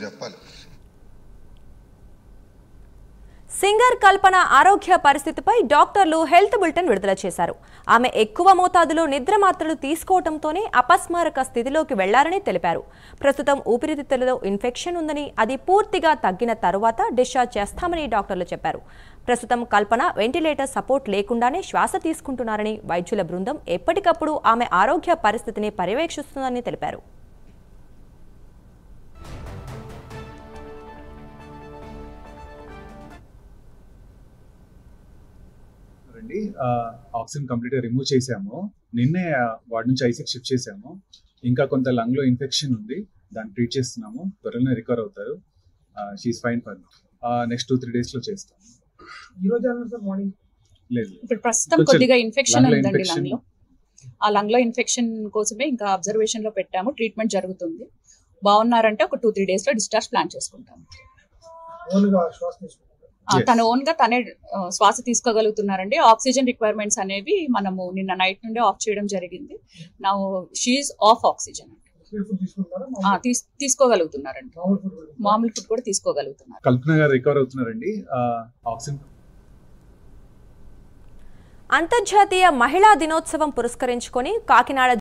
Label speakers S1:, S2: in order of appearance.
S1: చెప్పాలి.
S2: సింగర్ కల్పన ఆరోగ్య పరిస్థితిపై డాక్టర్లు హెల్త్ బులెటిన్ విడుదల చేశారు. ఆమె ఎక్కువ మోతాదులో నిద్ర మాత్రలు తీసుకోవడంతోనే అపస్మారక స్థితిలోకి వెళ్లారని తెలిపారు. ప్రస్తుతం ఊపిరితిత్తులలో ఇన్ఫెక్షన్ ఉందని, అది పూర్తిగా తగ్గిన తరువాత డిశ్చార్జ్ చేస్తామని డాక్టర్లు చెప్పారు. ప్రస్తుతం కల్పన వెంటిలేటర్ సపోర్ట్ లేకుండానే శ్వాస తీసుకుంటున్నారని, వైద్యుల బృందం ఎప్పటికప్పుడు ఆమె ఆరోగ్య పరిస్థితిని పర్యవేక్షిస్తుందని తెలిపారు.
S3: ఆక్సిజన్ కంప్లీట్ రిమూవ్ చేసాము. నిన్నే వార్డ్ నుంచి ఐసీకి షిఫ్ట్ చేసాము. ఇంకా కొంత లంగ్ లో ఇన్ఫెక్షన్ ఉంది, దాన్ని ట్రీట్ చేస్తున్నాము. త్వరలోనే రికవర్ అవుతారు. She is fine for next 2-3 days లో చేస్తాం. లేదు,
S4: ఇప్పుడు ప్రస్తుతం కొద్దిగా ఇన్ఫెక్షన్ ఉందండి లంగ్ లో. ఆ లంగ్ లో ఇన్ఫెక్షన్ కోసమే ఇంకా అబ్జర్వేషన్ లో పెట్టాము. ట్రీట్మెంట్ జరుగుతుంది. బాగున్నారంటే ఒక 2-3 days లో డిశ్చార్జ్ ప్లాన్ చేసుకుంటాము. తన ఓన్ గా తనే శ్వాస తీసుకోగలుగుతున్నారండి. ఆక్సిజన్ రిక్వైర్మెంట్స్ అనేవి మనము నిన్న నైట్ నుండి ఆఫ్ చేయడం జరిగింది. నా షీఈస్ ఆఫ్ ఆక్సిజన్ తీసుకోగలుగుతున్నారండి. మామూలు ఫుడ్ కూడా తీసుకోగలుగుతున్నారు.
S3: కల్పన గారు రికవర్ అవుతున్నారండి. ఆక్సిజన్
S2: అంతర్జాతీయ మహిళా దినోత్సవం పురస్కరించుకొని కాకినాడ